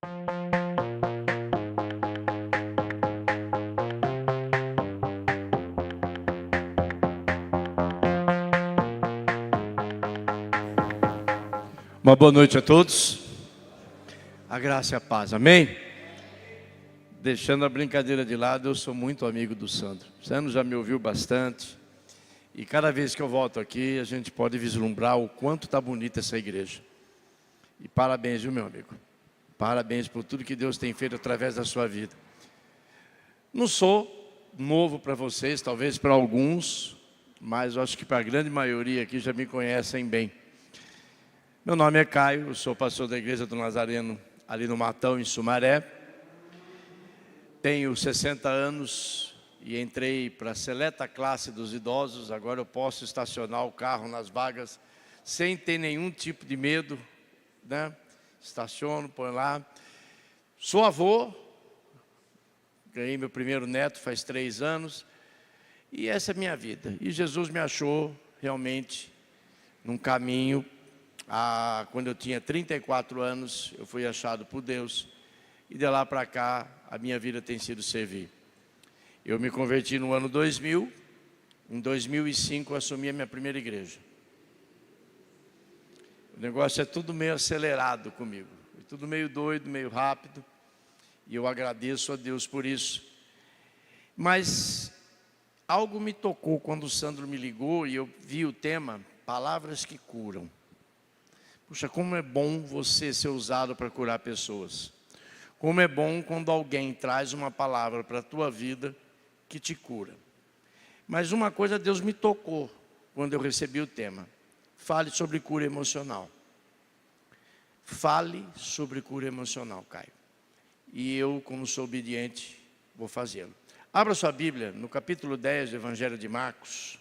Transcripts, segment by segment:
Uma boa noite a todos. A graça e a paz, amém? Deixando a brincadeira de lado, eu sou muito amigo do Sandro. O Sandro já me ouviu bastante. E cada vez que eu volto aqui, a gente pode vislumbrar o quanto está bonita essa igreja. E parabéns, viu, meu amigo? Parabéns por tudo que Deus tem feito através da sua vida. Não sou novo para vocês, talvez para alguns, mas eu acho que para a grande maioria aqui já me conhecem bem. Meu nome é Caio, eu sou pastor da Igreja do Nazareno, ali no Matão, em Sumaré. Tenho 60 anos e entrei para a seleta classe dos idosos. Agora eu posso estacionar o carro nas vagas sem ter nenhum tipo de medo, né? Estaciono, põe lá. Sou avô, ganhei meu primeiro neto faz 3 anos. E essa é a minha vida. E Jesus me achou realmente num caminho. Quando eu tinha 34 anos, eu fui achado por Deus. E de lá para cá, a minha vida tem sido servir. Eu me converti no ano 2000. Em 2005, eu assumi a minha primeira igreja. O negócio é tudo meio acelerado comigo. É tudo meio doido, meio rápido. E eu agradeço a Deus por isso. Mas algo me tocou quando o Sandro me ligou e eu vi o tema Palavras que Curam. Puxa, como é bom você ser usado para curar pessoas. Como é bom quando alguém traz uma palavra para a tua vida que te cura. Mas uma coisa Deus me tocou quando eu recebi o tema. Fale sobre cura emocional. Fale sobre cura emocional, Caio. E eu, como sou obediente, vou fazê-lo. Abra sua Bíblia no capítulo 10 do Evangelho de Marcos.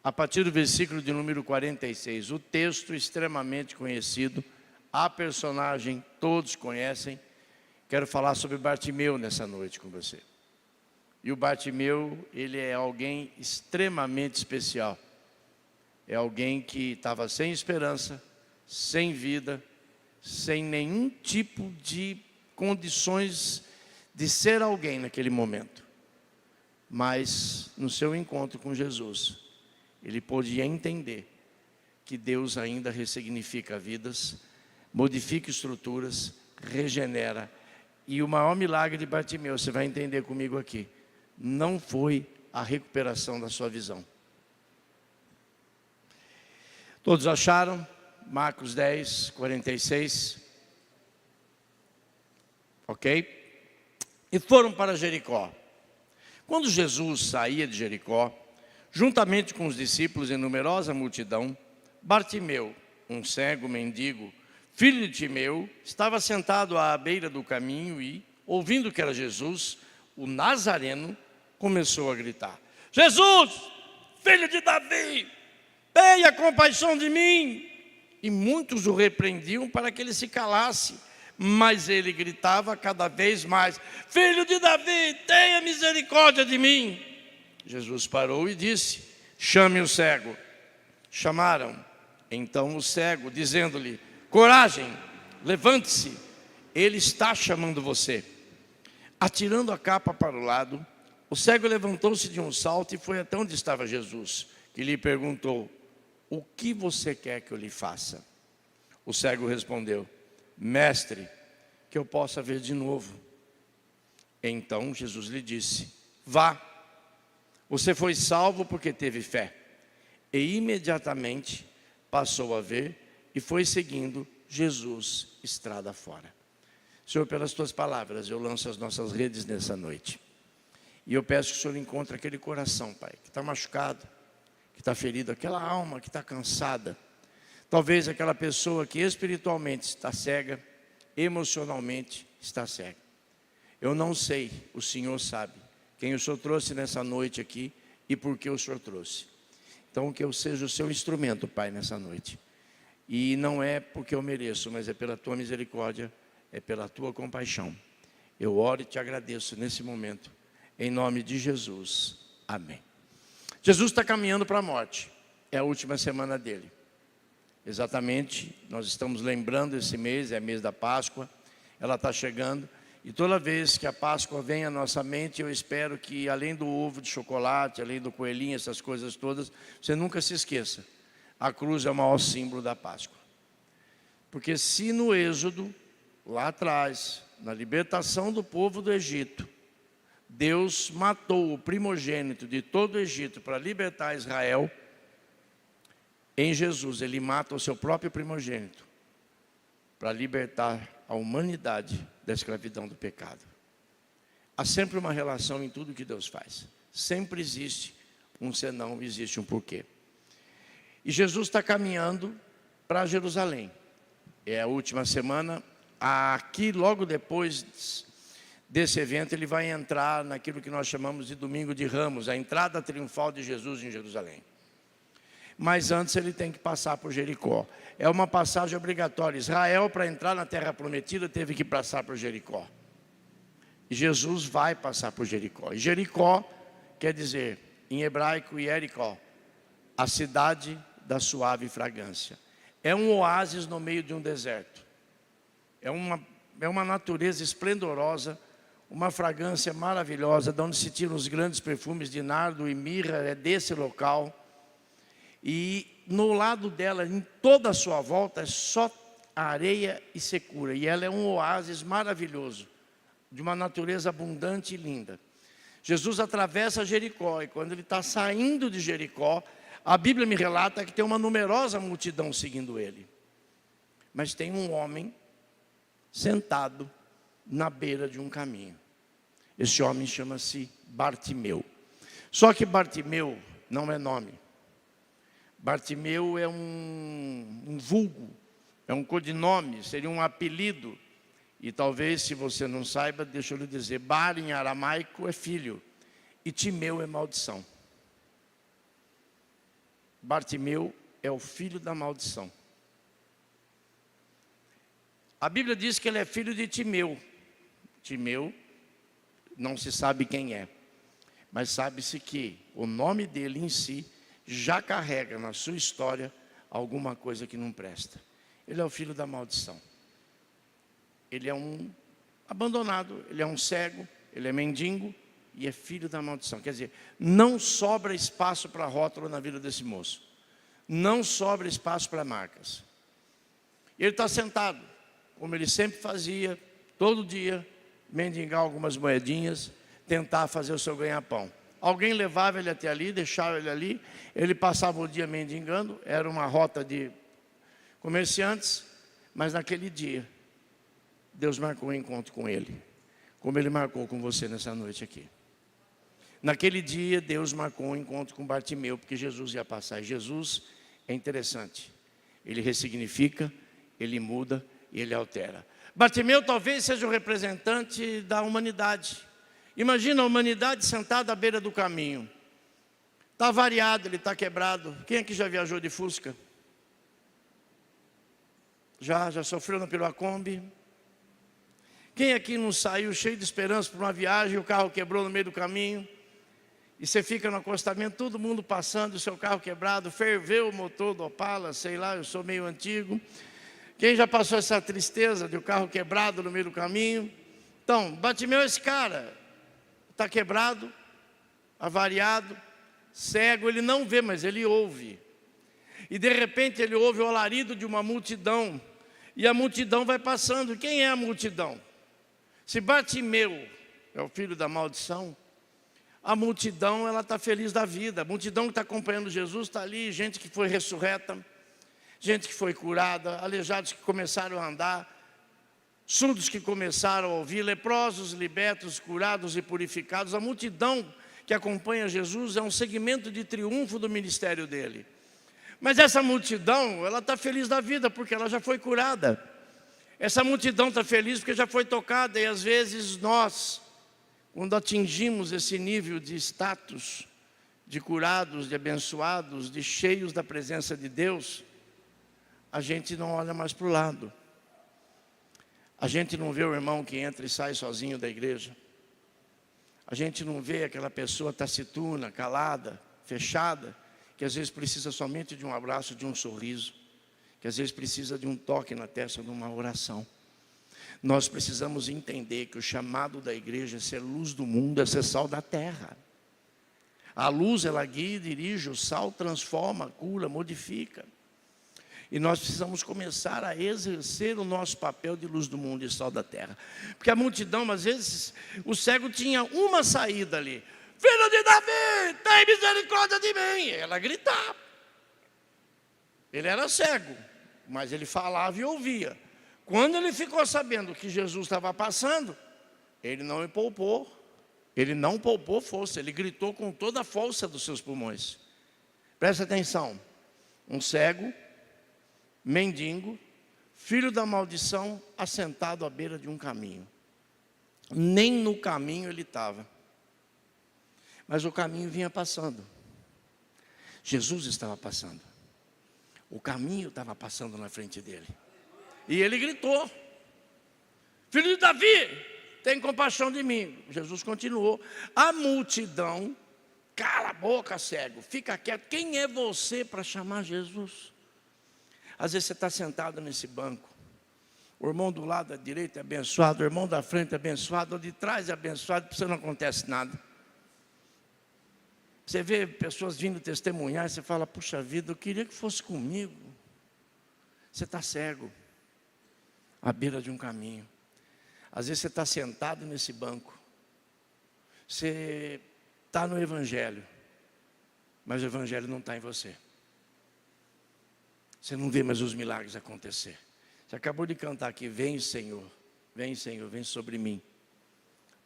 A partir do versículo de número 46, o texto extremamente conhecido, a personagem todos conhecem. Quero falar sobre Bartimeu nessa noite com você. E o Bartimeu, ele é alguém extremamente especial. É alguém que estava sem esperança, sem vida, sem nenhum tipo de condições de ser alguém naquele momento. Mas no seu encontro com Jesus, ele podia entender que Deus ainda ressignifica vidas, modifica estruturas, regenera. E o maior milagre de Bartimeu, você vai entender comigo aqui, não foi a recuperação da sua visão. Todos acharam? Marcos 10, 46. Ok? E foram para Jericó. Quando Jesus saía de Jericó, juntamente com os discípulos e numerosa multidão, Bartimeu, um cego mendigo, filho de Timeu, estava sentado à beira do caminho e, ouvindo que era Jesus, o Nazareno, começou a gritar: Jesus, filho de Davi, tenha compaixão de mim. E muitos o repreendiam para que ele se calasse, mas ele gritava cada vez mais: Filho de Davi, tenha misericórdia de mim. Jesus parou e disse: chame o cego. Chamaram então o cego, dizendo-lhe: coragem, levante-se, ele está chamando você. Atirando a capa para o lado, o cego levantou-se de um salto e foi até onde estava Jesus, que lhe perguntou: o que você quer que eu lhe faça? O cego respondeu: mestre, que eu possa ver de novo. Então Jesus lhe disse: vá, você foi salvo porque teve fé. E imediatamente passou a ver e foi seguindo Jesus estrada fora. Senhor, pelas tuas palavras, eu lanço as nossas redes nessa noite. E eu peço que o Senhor encontre aquele coração, Pai, que está machucado, que está ferido, aquela alma que está cansada. Talvez aquela pessoa que espiritualmente está cega, emocionalmente está cega. Eu não sei, o Senhor sabe quem o Senhor trouxe nessa noite aqui e por que o Senhor trouxe. Então que eu seja o seu instrumento, Pai, nessa noite. E não é porque eu mereço, mas é pela tua misericórdia, é pela tua compaixão. Eu oro e te agradeço nesse momento, em nome de Jesus. Amém. Jesus está caminhando para a morte, é a última semana dele. Exatamente, nós estamos lembrando esse mês, é mês da Páscoa, ela está chegando. E toda vez que a Páscoa vem à nossa mente, eu espero que, além do ovo de chocolate, além do coelhinho, essas coisas todas, você nunca se esqueça. A cruz é o maior símbolo da Páscoa. Porque se no Êxodo, lá atrás, na libertação do povo do Egito, Deus matou o primogênito de todo o Egito para libertar Israel, em Jesus Ele mata o seu próprio primogênito para libertar a humanidade da escravidão do pecado. Há sempre uma relação em tudo que Deus faz. Sempre existe um senão, existe um porquê. E Jesus está caminhando para Jerusalém. É a última semana. Aqui, logo depois desse evento, ele vai entrar naquilo que nós chamamos de Domingo de Ramos, a entrada triunfal de Jesus em Jerusalém. Mas antes ele tem que passar por Jericó. É uma passagem obrigatória. Israel, para entrar na terra prometida, teve que passar por Jericó. E Jesus vai passar por Jericó. E Jericó quer dizer, em hebraico, Jericó, a cidade da suave fragrância. É um oásis no meio de um deserto. É uma natureza esplendorosa, uma fragrância maravilhosa, de onde se tiram os grandes perfumes de nardo e mirra, é desse local. E no lado dela, em toda a sua volta, é só areia e secura. E ela é um oásis maravilhoso, de uma natureza abundante e linda. Jesus atravessa Jericó, e quando ele está saindo de Jericó, a Bíblia me relata que tem uma numerosa multidão seguindo ele. Mas tem um homem sentado na beira de um caminho. Esse homem chama-se Bartimeu. Só que Bartimeu não é nome. Bartimeu é um vulgo, é um codinome, seria um apelido. E talvez, se você não saiba, deixa eu lhe dizer, Bar em aramaico é filho, e Timeu é maldição. Bartimeu é o filho da maldição. A Bíblia diz que ele é filho de Timeu. Timeu, não se sabe quem é, mas sabe-se que o nome dele em si já carrega na sua história alguma coisa que não presta. Ele é o filho da maldição. Ele é um abandonado, ele é um cego, ele é mendigo e é filho da maldição. Quer dizer, não sobra espaço para rótulo na vida desse moço. Não sobra espaço para marcas. Ele está sentado, como ele sempre fazia, todo dia, mendigar algumas moedinhas, tentar fazer o seu ganha-pão. Alguém levava ele até ali, deixava ele ali, ele passava o dia mendigando, era uma rota de comerciantes, mas naquele dia, Deus marcou um encontro com ele, como ele marcou com você nessa noite aqui. Naquele dia, Deus marcou um encontro com Bartimeu, porque Jesus ia passar. E Jesus é interessante, ele ressignifica, ele muda e ele altera. Bartimeu talvez seja o representante da humanidade. Imagina a humanidade sentada à beira do caminho. Está variado, ele está quebrado. Quem aqui já viajou de Fusca? Já sofreu no Piracombi? Quem aqui não saiu cheio de esperança para uma viagem e o carro quebrou no meio do caminho? E você fica no acostamento, todo mundo passando, o seu carro quebrado, ferveu o motor do Opala, sei lá, eu sou meio antigo. Quem já passou essa tristeza de o carro quebrado no meio do caminho? Então, Bartimeu é esse cara. Está quebrado, avariado, cego, ele não vê, mas ele ouve. E de repente ele ouve o alarido de uma multidão, e a multidão vai passando. Quem é a multidão? Se Bartimeu é o filho da maldição, a multidão ela está feliz da vida. A multidão que está acompanhando Jesus está ali, gente que foi ressurreta, gente que foi curada, aleijados que começaram a andar, surdos que começaram a ouvir, leprosos, libertos, curados e purificados. A multidão que acompanha Jesus é um segmento de triunfo do ministério dele. Mas essa multidão, ela está feliz da vida porque ela já foi curada. Essa multidão está feliz porque já foi tocada. E às vezes nós, quando atingimos esse nível de status, de curados, de abençoados, de cheios da presença de Deus, a gente não olha mais para o lado. A gente não vê o irmão que entra e sai sozinho da igreja. A gente não vê aquela pessoa taciturna, calada, fechada, que às vezes precisa somente de um abraço, de um sorriso, que às vezes precisa de um toque na testa, de uma oração. Nós precisamos entender que o chamado da igreja é ser luz do mundo, é ser sal da terra. A luz, ela guia, dirige, o sal transforma, cura, modifica. E nós precisamos começar a exercer o nosso papel de luz do mundo e sal da terra. Porque a multidão, às vezes, o cego tinha uma saída ali. Filho de Davi, tem misericórdia de mim. Ela gritava. Ele era cego, mas ele falava e ouvia. Quando ele ficou sabendo que Jesus estava passando, ele não poupou. Ele não poupou força, ele gritou com toda a força dos seus pulmões. Presta atenção. Um cego, mendigo, filho da maldição, assentado à beira de um caminho. Nem no caminho ele estava. Mas o caminho vinha passando. Jesus estava passando. O caminho estava passando na frente dele. E ele gritou: filho de Davi, tem compaixão de mim. Jesus continuou. A multidão, cala a boca, cego, fica quieto. Quem é você para chamar Jesus? Às vezes você está sentado nesse banco. O irmão do lado da direita é abençoado, o irmão da frente é abençoado, o de trás é abençoado, para você não acontece nada. Você vê pessoas vindo testemunhar e você fala: puxa vida, eu queria que fosse comigo. Você está cego, à beira de um caminho. Às vezes você está sentado nesse banco. Você está no Evangelho, mas o Evangelho não está em você. Você não vê mais os milagres acontecer. Você acabou de cantar aqui: vem Senhor, vem sobre mim.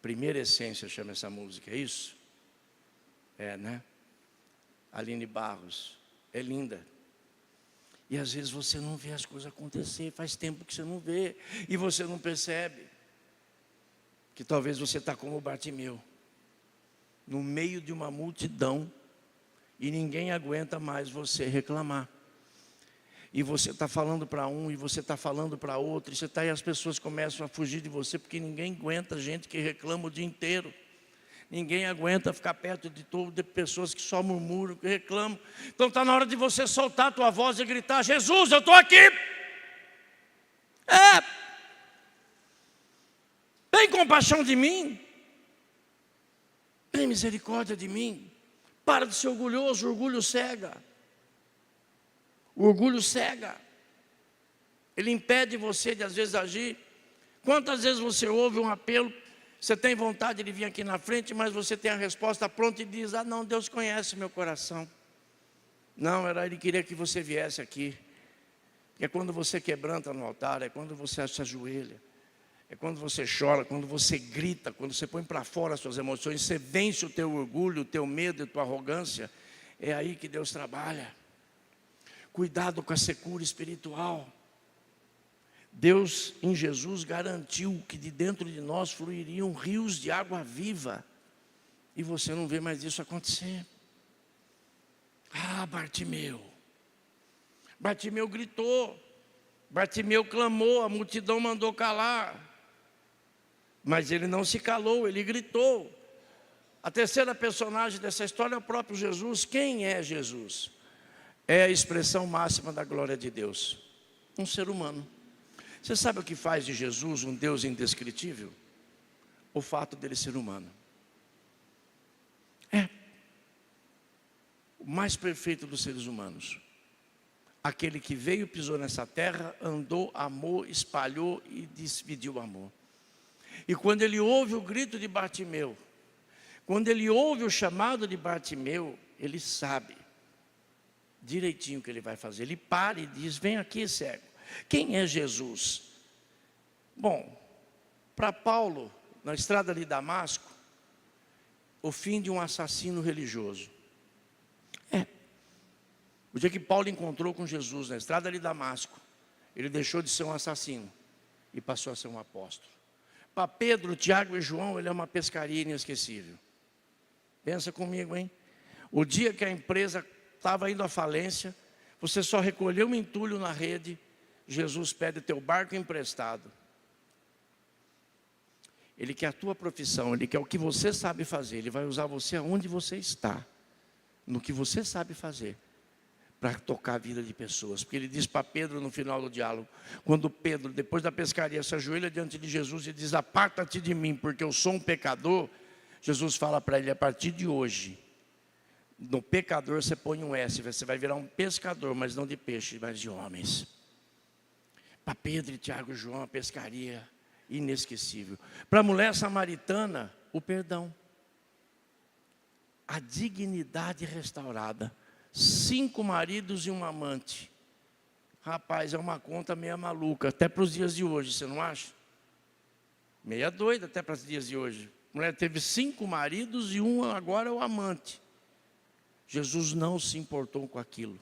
Primeira essência chama essa música, é isso? É, né? Aline Barros, é linda. E às vezes você não vê as coisas acontecer, faz tempo que você não vê, e você não percebe que talvez você está como Bartimeu, no meio de uma multidão, e ninguém aguenta mais você reclamar. E você está falando para um, e você está falando para outro, e as pessoas começam a fugir de você, porque ninguém aguenta gente que reclama o dia inteiro. Ninguém aguenta ficar perto de pessoas que só murmuram, que reclamam. Então está na hora de você soltar a tua voz e gritar: Jesus, eu estou aqui. Tem compaixão de mim. Tem misericórdia de mim. Para de ser orgulhoso, o orgulho cega. O orgulho cega. Ele impede você de às vezes agir. Quantas vezes você ouve um apelo, você tem vontade de vir aqui na frente, mas você tem a resposta pronta e diz: ah não, Deus conhece meu coração. Não, Ele queria que você viesse aqui. É quando você quebranta no altar, é quando você se ajoelha, é quando você chora, quando você grita, quando você põe para fora as suas emoções, você vence o teu orgulho, o teu medo e a tua arrogância. É aí que Deus trabalha. Cuidado com a secura espiritual. Deus em Jesus garantiu que de dentro de nós fluiriam rios de água viva. E você não vê mais isso acontecer. Ah, Bartimeu. Bartimeu gritou. Bartimeu clamou, a multidão mandou calar. Mas ele não se calou, ele gritou. A terceira personagem dessa história é o próprio Jesus. Quem é Jesus? É a expressão máxima da glória de Deus. Um ser humano. Você sabe o que faz de Jesus um Deus indescritível? O fato dele ser humano. É o mais perfeito dos seres humanos. Aquele que veio, pisou nessa terra, andou, amou, espalhou e dividiu o amor. E quando ele ouve o grito de Bartimeu, quando ele ouve o chamado de Bartimeu, ele sabe direitinho o que ele vai fazer. Ele para e diz: vem aqui, cego. Quem é Jesus? Bom, para Paulo, na estrada de Damasco, o fim de um assassino religioso. O dia que Paulo encontrou com Jesus na estrada de Damasco, ele deixou de ser um assassino e passou a ser um apóstolo. Para Pedro, Tiago e João, ele é uma pescaria inesquecível. Pensa comigo, hein? O dia que a empresa estava indo à falência, você só recolheu um entulho na rede, Jesus pede teu barco emprestado. Ele quer a tua profissão, Ele quer o que você sabe fazer. Ele vai usar você aonde você está, no que você sabe fazer, para tocar a vida de pessoas. Porque ele diz para Pedro no final do diálogo, quando Pedro, depois da pescaria, se ajoelha diante de Jesus e diz: aparta-te de mim, porque eu sou um pecador. Jesus fala para ele: a partir de hoje, no pecador você põe um S, você vai virar um pescador, mas não de peixe, mas de homens. Para Pedro, Tiago e João, a pescaria inesquecível. Para a mulher samaritana, o perdão. A dignidade restaurada. 5 maridos e um amante. Rapaz, é uma conta meia maluca, até para os dias de hoje, você não acha? Meia doida até para os dias de hoje. A mulher teve 5 maridos e um agora é o amante. Jesus não se importou com aquilo.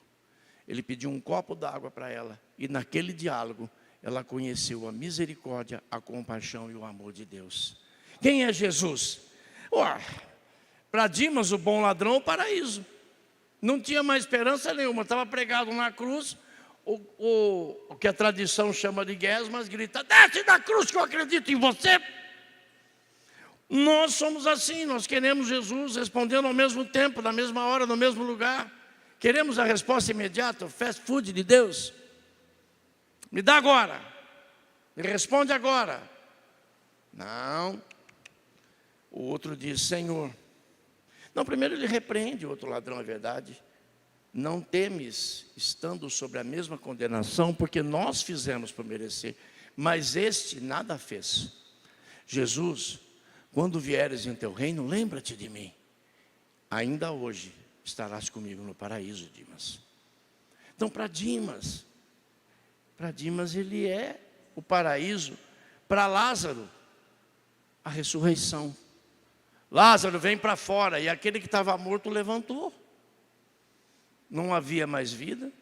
Ele pediu um copo d'água para ela. E naquele diálogo, ela conheceu a misericórdia, a compaixão e o amor de Deus. Quem é Jesus? Para Dimas, o bom ladrão, o paraíso. Não tinha mais esperança nenhuma. Estava pregado na cruz. O que a tradição chama de Gesmas grita: desce da cruz que eu acredito em você. Nós somos assim, nós queremos Jesus respondendo ao mesmo tempo, na mesma hora, no mesmo lugar. Queremos a resposta imediata, o fast food de Deus. Me dá agora, me responde agora. Não. O outro diz: Senhor. Não, primeiro ele repreende o outro ladrão, é verdade. Não temes, estando sobre a mesma condenação, porque nós fizemos para merecer, mas este nada fez. Jesus, quando vieres em teu reino, lembra-te de mim. Ainda hoje estarás comigo no paraíso, Dimas. Então, para Dimas ele é o paraíso. Para Lázaro, a ressurreição. Lázaro vem para fora, e aquele que estava morto levantou. Não havia mais vida,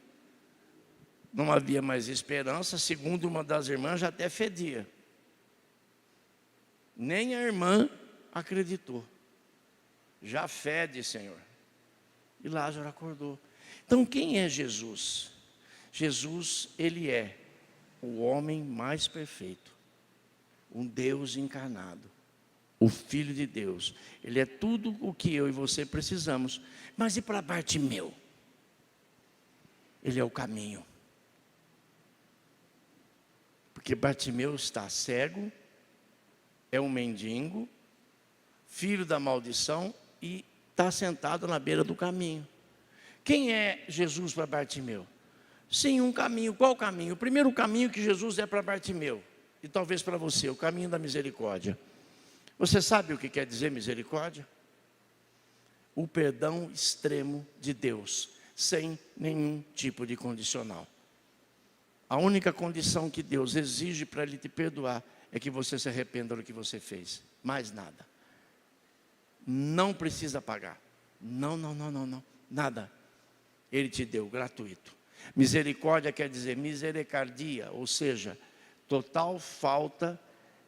não havia mais esperança. Segundo uma das irmãs, já até fedia. Nem a irmã acreditou. Já fede, Senhor. E Lázaro acordou. Então, quem é Jesus? Jesus, ele é o homem mais perfeito, um Deus encarnado, o Filho de Deus. Ele é tudo o que eu e você precisamos. Mas e para Bartimeu? Ele é o caminho. Porque Bartimeu está cego, é um mendigo, filho da maldição, e está sentado na beira do caminho. Quem é Jesus para Bartimeu? Sim, um caminho. Qual caminho? O primeiro caminho que Jesus é para Bartimeu, e talvez para você, o caminho da misericórdia. Você sabe o que quer dizer misericórdia? O perdão extremo de Deus, sem nenhum tipo de condicional. A única condição que Deus exige para Ele te perdoar é que você se arrependa do que você fez. Mais nada. Não precisa pagar. Não, nada. Ele te deu gratuito. Misericórdia quer dizer misericardia, ou seja, total falta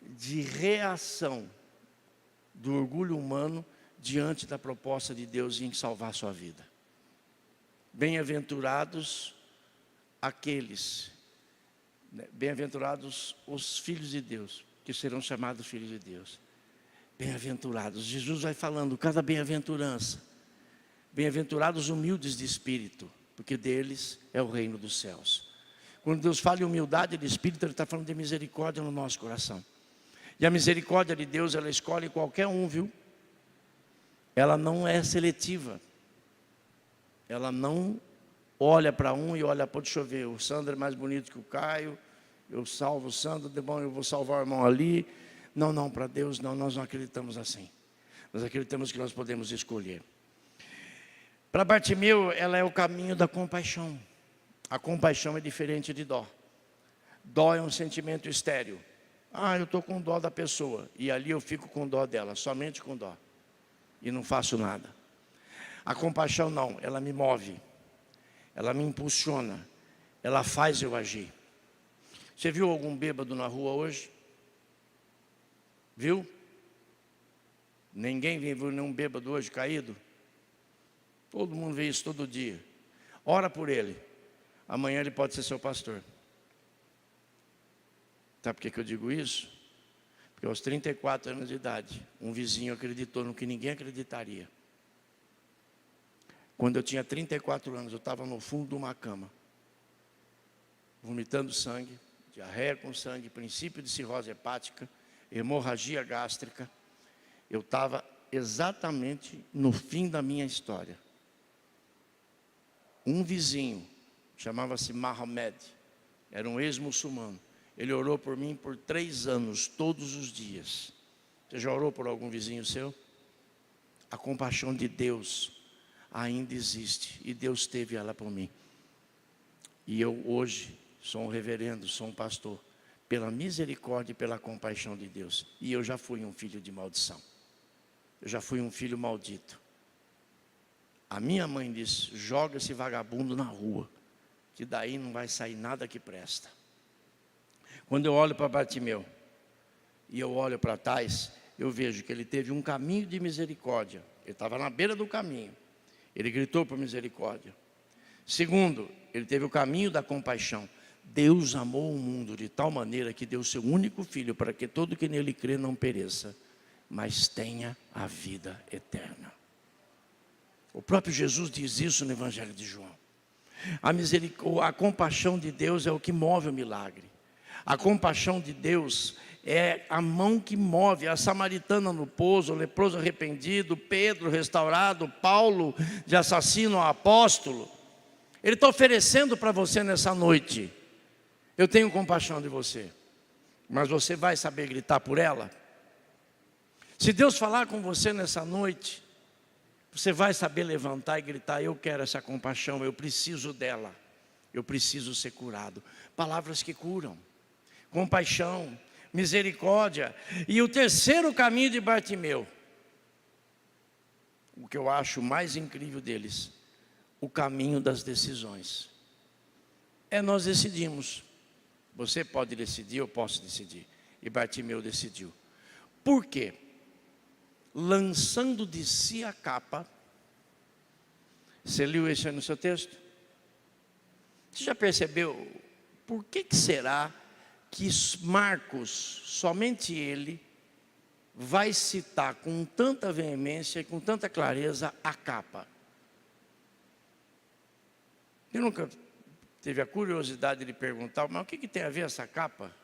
de reação do orgulho humano diante da proposta de Deus em salvar sua vida. Bem-aventurados aqueles, bem-aventurados os filhos de Deus, que serão chamados filhos de Deus. Bem-aventurados, Jesus vai falando cada bem-aventurança. Bem-aventurados humildes de espírito, porque deles é o reino dos céus. Quando Deus fala em humildade de espírito, Ele está falando de misericórdia no nosso coração. E a misericórdia de Deus, ela escolhe qualquer um, viu? Ela não é seletiva. Ela não olha para um e olha, pô, deixa eu ver, o Sandro é mais bonito que o Caio, eu salvo o Sandro, de bom, eu vou salvar o irmão ali. Não, para Deus não, nós não acreditamos assim. Nós acreditamos que nós podemos escolher. Para Bartimeu, ela é o caminho da compaixão. A compaixão é diferente de dó. Dó é um sentimento estéril. Eu estou com dó da pessoa, e ali eu fico com dó dela, somente com dó, e não faço nada. A compaixão não, ela me move, ela me impulsiona, ela faz eu agir. Você viu algum bêbado na rua hoje? Viu? Ninguém viu nenhum bêbado hoje caído? Todo mundo vê isso todo dia. Ora por ele, amanhã ele pode ser seu pastor. Sabe por que eu digo isso? Porque aos 34 anos de idade, um vizinho acreditou no que ninguém acreditaria. Quando eu tinha 34 anos, eu estava no fundo de uma cama, vomitando sangue, diarreia com sangue, princípio de cirrose hepática, hemorragia gástrica. Eu estava exatamente no fim da minha história. Um vizinho, chamava-se Mohamed, era um ex-muçulmano. Ele orou por mim por 3 anos, todos os dias. Você já orou por algum vizinho seu? A compaixão de Deus ainda existe, e Deus teve ela por mim. E eu hoje sou um reverendo, sou um pastor, pela misericórdia e pela compaixão de Deus. E eu já fui um filho de maldição. Eu já fui um filho maldito. A minha mãe disse: joga esse vagabundo na rua, que daí não vai sair nada que presta. Quando eu olho para Bartimeu e eu olho para Tais, eu vejo que ele teve um caminho de misericórdia. Ele estava na beira do caminho. Ele gritou por misericórdia. Segundo, ele teve o caminho da compaixão. Deus amou o mundo de tal maneira que deu seu único filho para que todo que nele crê não pereça, mas tenha a vida eterna. O próprio Jesus diz isso no Evangelho de João. A compaixão de Deus é o que move o milagre. A compaixão de Deus é a mão que move. A samaritana no poço, o leproso arrependido, Pedro restaurado, Paulo de assassino ao apóstolo. Ele está oferecendo para você nessa noite: eu tenho compaixão de você, mas você vai saber gritar por ela? Se Deus falar com você nessa noite, você vai saber levantar e gritar: eu quero essa compaixão, eu preciso dela, eu preciso ser curado. Palavras que curam, compaixão, misericórdia. E o terceiro caminho de Bartimeu, o que eu acho mais incrível deles, o caminho das decisões. Nós decidimos. Você pode decidir, eu posso decidir. E Bartimeu decidiu. Por quê? Lançando de si a capa. Você leu isso aí no seu texto? Você já percebeu por que será que Marcos, somente ele, vai citar com tanta veemência e com tanta clareza a capa? Eu nunca teve a curiosidade de perguntar: mas o que tem a ver essa capa?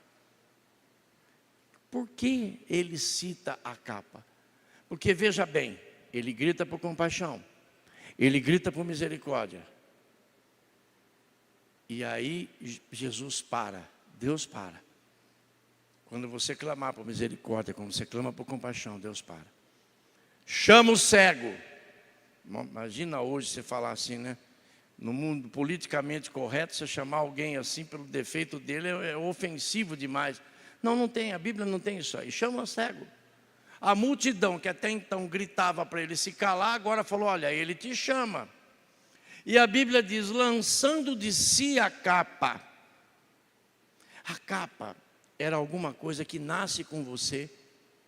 Por que ele cita a capa? Porque veja bem, ele grita por compaixão, ele grita por misericórdia. E aí Jesus para, Deus para. Quando você clamar por misericórdia, quando você clama por compaixão, Deus para. Chama o cego. Imagina hoje você falar assim, né? No mundo politicamente correto, você chamar alguém assim pelo defeito dele é ofensivo demais. Não tem, a Bíblia não tem isso aí. Chama o cego. A multidão que até então gritava para ele se calar, agora falou: olha, ele te chama. E a Bíblia diz: lançando de si a capa. A capa era alguma coisa que nasce com você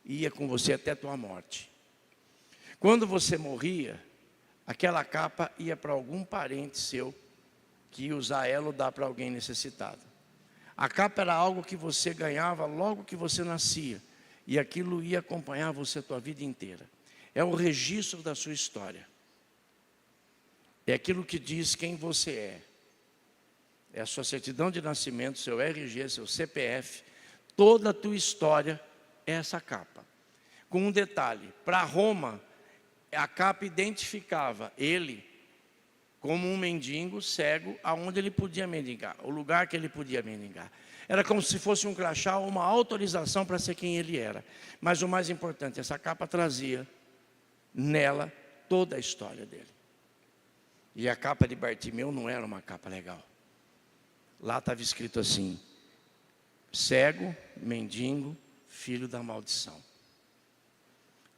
e ia com você até a tua morte. Quando você morria, aquela capa ia para algum parente seu, que ia usar ela ou dar para alguém necessitado. A capa era algo que você ganhava logo que você nascia, e aquilo ia acompanhar você a tua vida inteira. É o registro da sua história. É aquilo que diz quem você é. É a sua certidão de nascimento, seu RG, seu CPF. Toda a tua história é essa capa. Com um detalhe: para Roma, a capa identificava ele como um mendigo cego, aonde ele podia mendigar, o lugar que ele podia mendigar. Era como se fosse um crachá ou uma autorização para ser quem ele era. Mas o mais importante, essa capa trazia nela toda a história dele. E a capa de Bartimeu não era uma capa legal. Lá estava escrito assim: cego, mendigo, filho da maldição.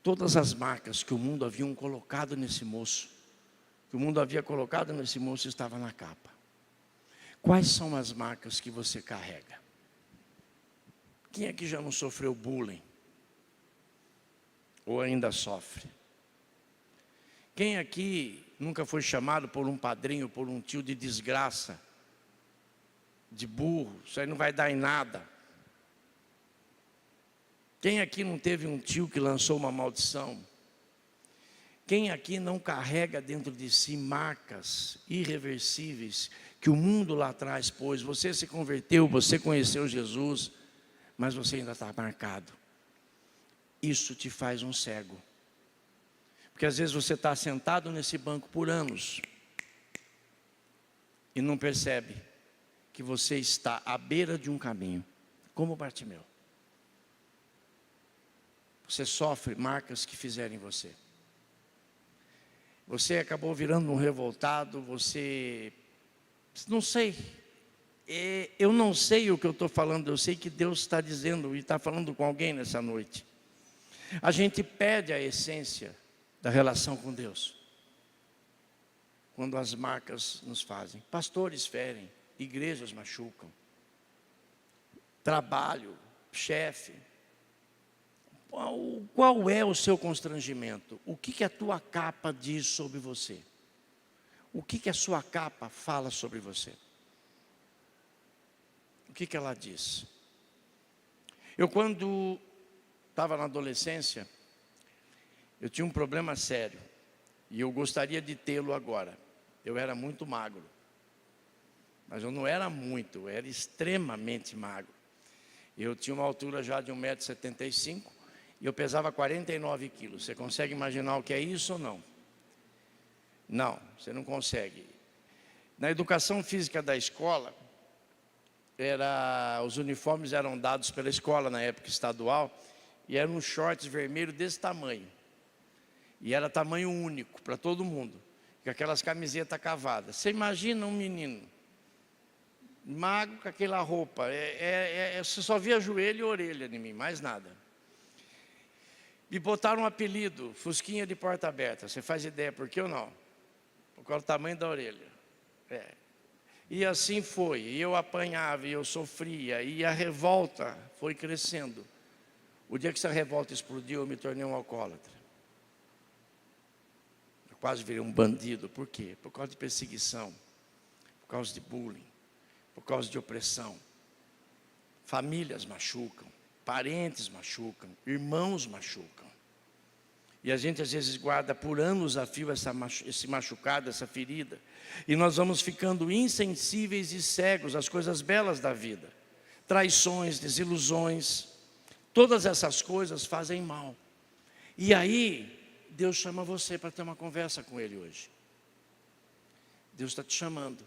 Todas as marcas que o mundo havia colocado nesse moço, estava na capa. Quais são as marcas que você carrega? Quem aqui já não sofreu bullying? Ou ainda sofre? Quem aqui nunca foi chamado por um padrinho, por um tio de desgraça, de burro? Isso aí não vai dar em nada. Quem aqui não teve um tio que lançou uma maldição? Quem aqui não carrega dentro de si marcas irreversíveis que o mundo lá atrás pôs? Você se converteu, você conheceu Jesus, mas você ainda está marcado. Isso te faz um cego. Porque às vezes você está sentado nesse banco por anos e não percebe que você está à beira de um caminho, como Bartimeu. Você sofre marcas que fizeram em você. Você acabou virando um revoltado, você... Não sei. Eu não sei o que eu estou falando, eu sei que Deus está dizendo e está falando com alguém nessa noite. A gente perde a essência da relação com Deus quando as marcas nos fazem. Pastores ferem, igrejas machucam, trabalho, chefe. Qual é o seu constrangimento? O que a tua capa diz sobre você? O que a sua capa fala sobre você? O que ela diz? Eu, quando estava na adolescência, eu tinha um problema sério. E eu gostaria de tê-lo agora. Eu era muito magro. Mas eu não era muito, eu era extremamente magro. Eu tinha uma altura já de 1,75 m e eu pesava 49 quilos. Você consegue imaginar o que é isso ou não? Não, você não consegue. Na educação física da escola, os uniformes eram dados pela escola na época estadual, e eram uns shorts vermelhos desse tamanho. E era tamanho único para todo mundo, com aquelas camisetas cavadas. Você imagina um menino magro com aquela roupa, você só via joelho e orelha em mim, mais nada. Me botaram um apelido, Fusquinha de porta aberta. Você faz ideia por que ou não? Por causa do tamanho da orelha. E assim foi, e eu apanhava, e eu sofria, e a revolta foi crescendo. O dia que essa revolta explodiu, eu me tornei um alcoólatra. Eu quase virei um bandido. Por quê? Por causa de perseguição, por causa de bullying, por causa de opressão. Famílias machucam, parentes machucam, irmãos machucam. E a gente às vezes guarda por anos a fio esse machucado, essa ferida. E nós vamos ficando insensíveis e cegos às coisas belas da vida. Traições, desilusões, todas essas coisas fazem mal. E aí, Deus chama você para ter uma conversa com Ele hoje. Deus está te chamando.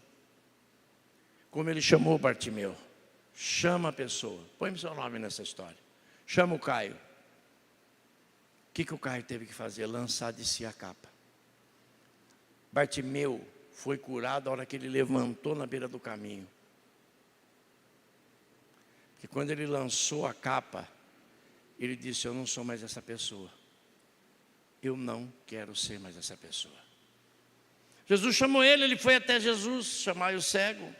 Como Ele chamou Bartimeu. Chama a pessoa. Põe o seu nome nessa história. Chama o Caio. O que o Caio teve que fazer? Lançar de si a capa. Bartimeu foi curado a hora que ele levantou na beira do caminho. Porque quando ele lançou a capa, ele disse: eu não sou mais essa pessoa. Eu não quero ser mais essa pessoa. Jesus chamou ele foi até Jesus chamar o cego.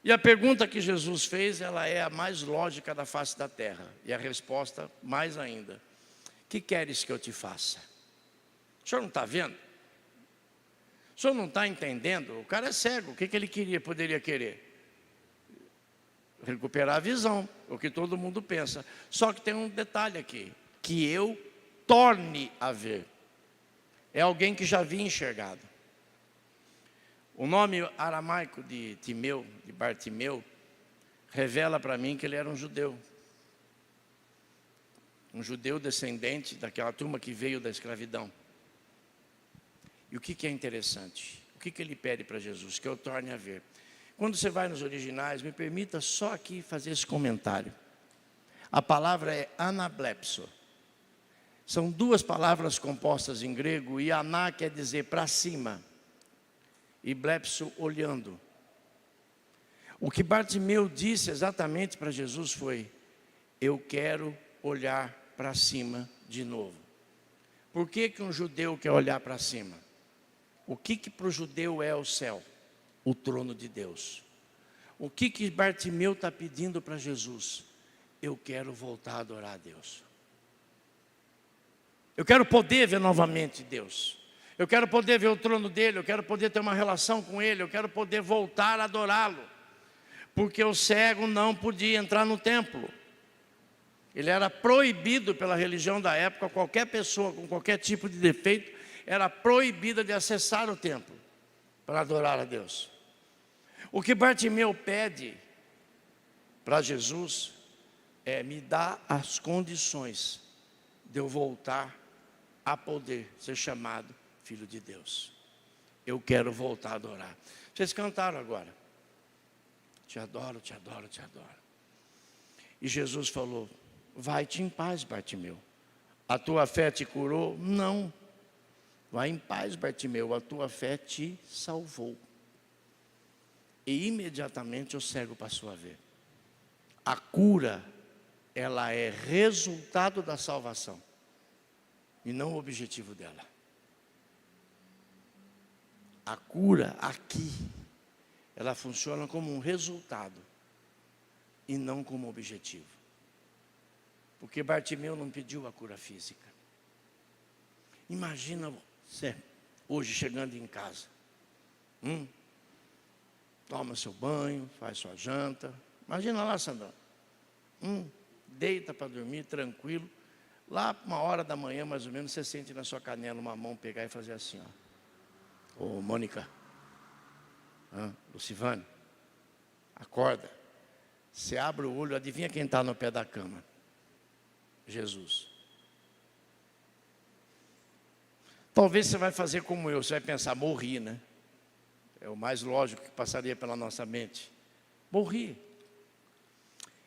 E a pergunta que Jesus fez, ela é a mais lógica da face da terra. E a resposta, mais ainda: que queres que eu te faça? O senhor não está vendo? O senhor não está entendendo? O cara é cego, o que ele poderia querer? Recuperar a visão, o que todo mundo pensa. Só que tem um detalhe aqui: que eu torne a ver. É alguém que já havia enxergado. O nome aramaico de Bartimeu, revela para mim que ele era um judeu. Um judeu descendente daquela turma que veio da escravidão. E o que é interessante? O que ele pede para Jesus? Que eu torne a ver. Quando você vai nos originais, me permita só aqui fazer esse comentário. A palavra é anablepso. São duas palavras compostas em grego, e aná quer dizer para cima, e blepso, olhando. O que Bartimeu disse exatamente para Jesus foi: eu quero olhar para cima de novo. Por que um judeu quer olhar para cima? O que para o judeu é o céu? O trono de Deus. O que Bartimeu está pedindo para Jesus? Eu quero voltar a adorar a Deus. Eu quero poder ver novamente Deus. Eu quero poder ver o trono dele, eu quero poder ter uma relação com ele, eu quero poder voltar a adorá-lo. Porque o cego não podia entrar no templo. Ele era proibido pela religião da época. Qualquer pessoa com qualquer tipo de defeito, era proibida de acessar o templo para adorar a Deus. O que Bartimeu pede para Jesus é: me dá as condições de eu voltar a poder ser chamado filho de Deus. Eu quero voltar a adorar. Vocês cantaram agora: te adoro, te adoro, te adoro. E Jesus falou: vai-te em paz, Bartimeu. A tua fé te curou? Não. Vai em paz, Bartimeu, a tua fé te salvou. E imediatamente o cego passou a ver. A cura, ela é resultado da salvação e não o objetivo dela. A cura aqui, ela funciona como um resultado e não como objetivo. Porque Bartimeu não pediu a cura física. Imagina você hoje chegando em casa, toma seu banho, faz sua janta. Imagina lá, Sandrão, deita para dormir tranquilo. Lá 1h da manhã, mais ou menos, você sente na sua canela uma mão pegar e fazer assim, ó. Ô, Mônica, Lucivane, acorda. Você abre o olho, adivinha quem está no pé da cama? Jesus. Talvez você vai fazer como eu, você vai pensar: morri, né? É o mais lógico que passaria pela nossa mente. Morri.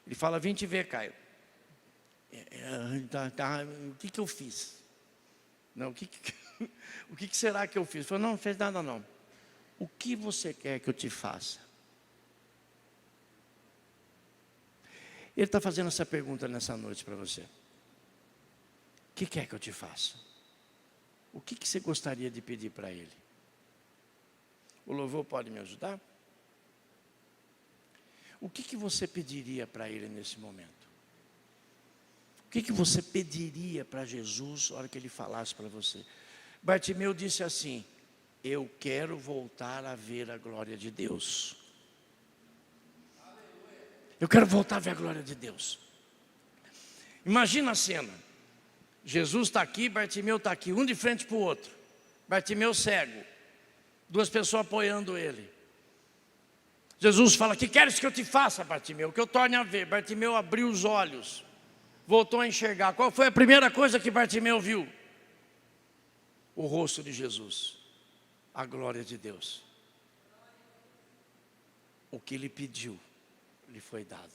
Ele fala: vem te ver, Caio. O que eu fiz? Não, o que será que eu fiz? Ele falou: não fez nada não. O que você quer que eu te faça? Ele está fazendo essa pergunta nessa noite para você. O que quer que eu te faça? O que você gostaria de pedir para Ele? O louvor pode me ajudar? O que você pediria para Ele nesse momento? O que você pediria para Jesus na hora que Ele falasse para você? Bartimeu disse assim: eu quero voltar a ver a glória de Deus. Eu quero voltar a ver a glória de Deus. Imagina a cena. Jesus está aqui, Bartimeu está aqui, um de frente para o outro. Bartimeu cego, duas pessoas apoiando ele. Jesus fala: que queres que eu te faça, Bartimeu? Que eu torne a ver. Bartimeu abriu os olhos, voltou a enxergar. Qual foi a primeira coisa que Bartimeu viu? O rosto de Jesus, a glória de Deus. O que ele pediu lhe foi dado.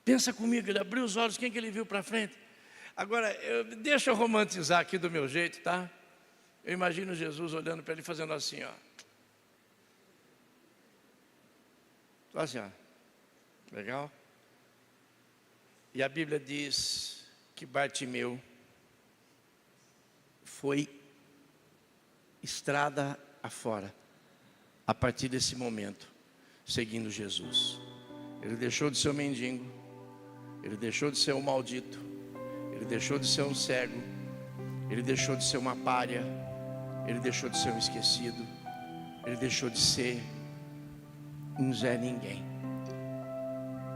Pensa comigo, ele abriu os olhos, quem que ele viu para frente? Agora, deixa eu romantizar aqui do meu jeito, tá? Eu imagino Jesus olhando para ele fazendo assim, ó. Só assim, ó. Legal? E a Bíblia diz que Bartimeu foi estrada afora, a partir desse momento, seguindo Jesus. Ele deixou de ser um mendigo, ele deixou de ser um maldito, ele deixou de ser um cego, ele deixou de ser uma pária, ele deixou de ser um esquecido, ele deixou de ser um Zé Ninguém.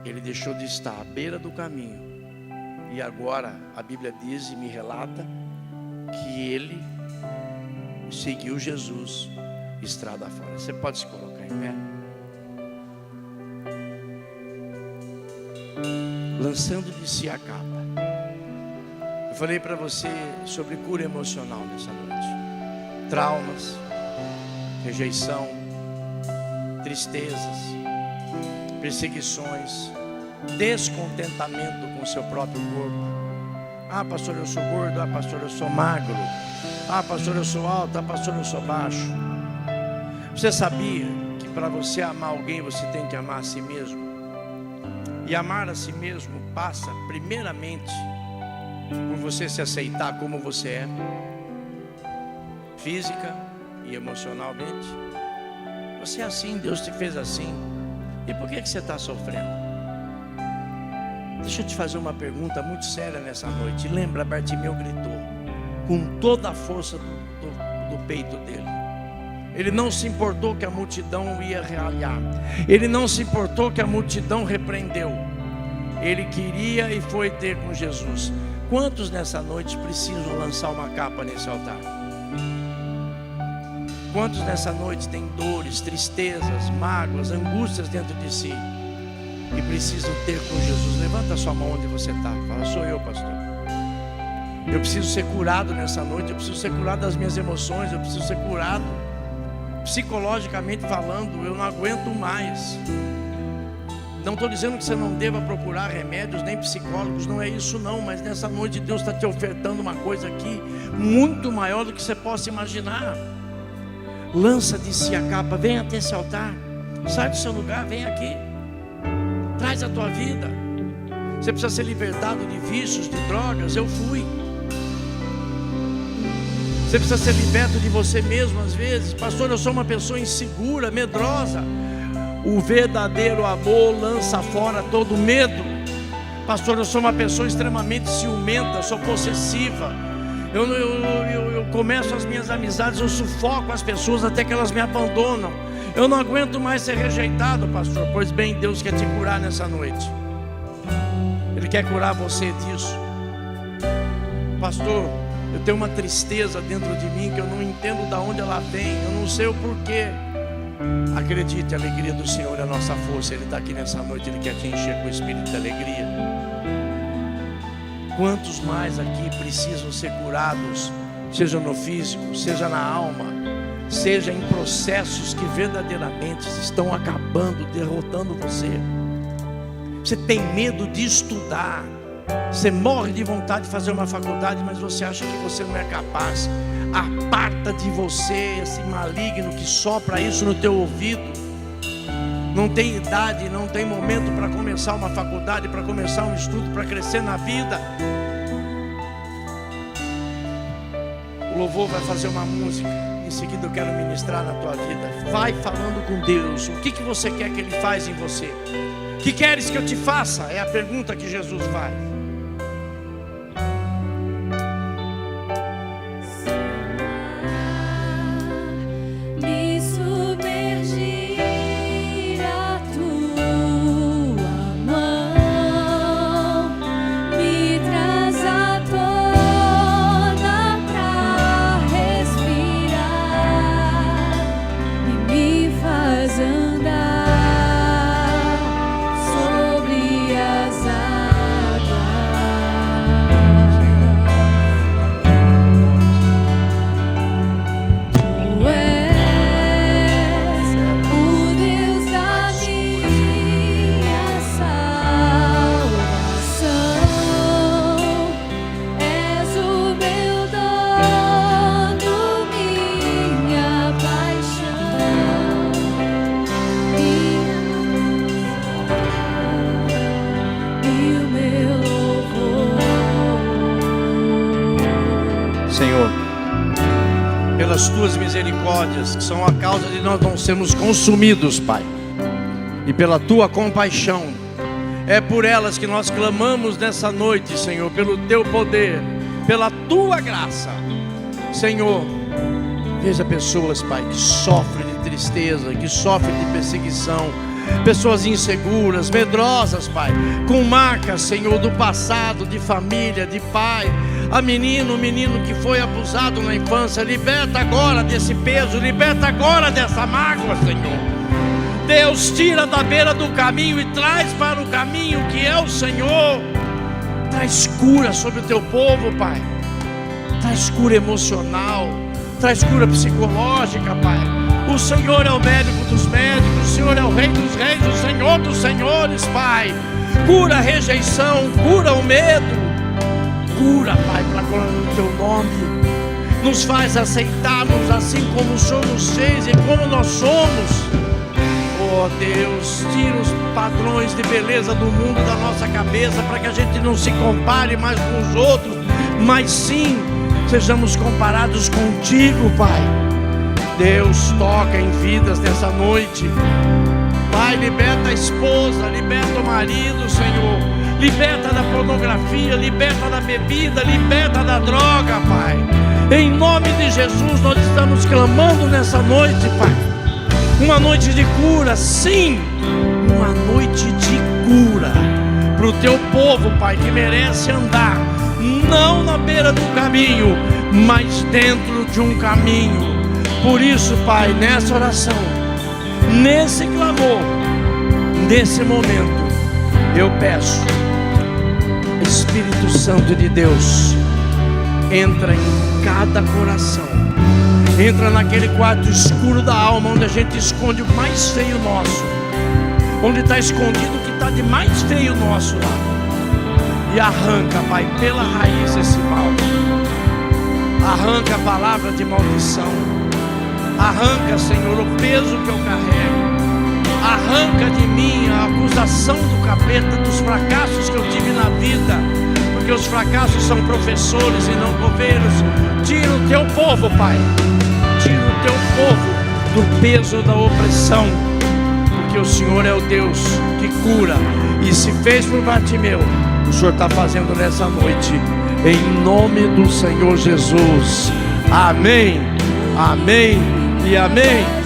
Ele deixou de estar à beira do caminho. E agora a Bíblia diz e me relata que ele seguiu Jesus estrada fora. Você pode se colocar em pé? Lançando de si a capa. Eu falei para você sobre cura emocional nessa noite. Traumas, rejeição, tristezas, perseguições, descontentamento com o seu próprio corpo. Ah, pastor, eu sou gordo. Ah, pastor, eu sou magro. Ah, pastor, eu sou alto. Ah, pastor, eu sou baixo. Você sabia que para você amar alguém, você tem que amar a si mesmo? E amar a si mesmo passa primeiramente por você se aceitar como você é, física e emocionalmente. Você é assim, Deus te fez assim. E por que você está sofrendo? Deixa eu te fazer uma pergunta muito séria nessa noite. Lembra, Bartimeu gritou com toda a força do peito dele. Ele não se importou que a multidão ia ralhar. Ele não se importou que a multidão repreendeu. Ele queria e foi ter com Jesus. Quantos nessa noite precisam lançar uma capa nesse altar? Quantos nessa noite têm dores, tristezas, mágoas, angústias dentro de si e precisam ter com Jesus? Levanta a sua mão onde você está. Fala: sou eu, pastor. Eu preciso ser curado nessa noite. Eu preciso ser curado das minhas emoções. Eu preciso ser curado psicologicamente falando. Eu não aguento mais. Não estou dizendo que você não deva procurar remédios nem psicólogos, não é isso não. Mas nessa noite Deus está te ofertando uma coisa aqui muito maior do que você possa imaginar. Lança de si a capa, vem até esse altar, sai do seu lugar, vem aqui, traz a tua vida. Você precisa ser libertado de vícios, de drogas. Eu fui. Você precisa ser liberto de você mesmo às vezes. Pastor, eu sou uma pessoa insegura, medrosa. O verdadeiro amor lança fora todo medo. Pastor, eu sou uma pessoa extremamente ciumenta, sou possessiva. Eu começo as minhas amizades, eu sufoco as pessoas até que elas me abandonam. Eu não aguento mais ser rejeitado, pastor. Pois bem, Deus quer te curar nessa noite. Ele quer curar você disso. Pastor, eu tenho uma tristeza dentro de mim que eu não entendo de onde ela vem, eu não sei o porquê. Acredite, a alegria do Senhor é a nossa força. Ele está aqui nessa noite, Ele quer te encher com o espírito de alegria. Quantos mais aqui precisam ser curados, seja no físico, seja na alma, seja em processos que verdadeiramente estão acabando, derrotando você. Você tem medo de estudar, você morre de vontade de fazer uma faculdade, mas você acha que você não é capaz. Aparta de você esse maligno que sopra isso no teu ouvido. Não tem idade, não tem momento para começar uma faculdade, para começar um estudo, para crescer na vida. O louvor vai fazer uma música, em seguida eu quero ministrar na tua vida. Vai falando com Deus. O que você quer que Ele faz em você? O que queres que eu te faça? É a pergunta que Jesus faz. Senhor, pelas tuas misericórdias, que são a causa de nós não sermos consumidos, Pai, e pela tua compaixão, é por elas que nós clamamos nessa noite, Senhor, pelo teu poder, pela tua graça. Senhor, veja pessoas, Pai, que sofrem de tristeza, que sofrem de perseguição, pessoas inseguras, medrosas, Pai, com marcas, Senhor, do passado, de família, de pai. A menino, o menino que foi abusado na infância, liberta agora desse peso, liberta agora dessa mágoa, Senhor. Deus, tira da beira do caminho e traz para o caminho que é o Senhor. Traz cura sobre o teu povo, Pai. Traz cura emocional, traz cura psicológica, Pai. O Senhor é o médico dos médicos, o Senhor é o Rei dos reis, o Senhor dos senhores, Pai. Cura a rejeição, cura o medo. Cura, Pai, para a glória do teu nome. Nos faz aceitarmos assim como o Senhor nos fez e como nós somos. Oh Deus, tira os padrões de beleza do mundo da nossa cabeça, para que a gente não se compare mais com os outros, mas sim sejamos comparados contigo, Pai. Deus, toca em vidas nessa noite. Pai, liberta a esposa, liberta o marido, Senhor. Liberta da pornografia, liberta da bebida, liberta da droga, Pai. Em nome de Jesus, nós estamos clamando nessa noite, Pai. Uma noite de cura, sim, uma noite de cura para o teu povo, Pai, que merece andar não na beira do caminho, mas dentro de um caminho. Por isso, Pai, nessa oração, nesse clamor, nesse momento, eu peço, Espírito Santo de Deus, entra em cada coração, entra naquele quarto escuro da alma, onde a gente esconde o mais feio nosso, onde está escondido o que está de mais feio nosso lá, e arranca, Pai, pela raiz esse mal, arranca a palavra de maldição, arranca, Senhor, o peso que eu carrego, arranca de mim a acusação do capeta, dos fracassos que eu tive na vida, porque os fracassos são professores e não coveiros. Tira o teu povo, Pai, tira o teu povo do peso da opressão, porque o Senhor é o Deus que cura, e se fez por Bartimeu, o Senhor está fazendo nessa noite, em nome do Senhor Jesus. Amém, amém e amém.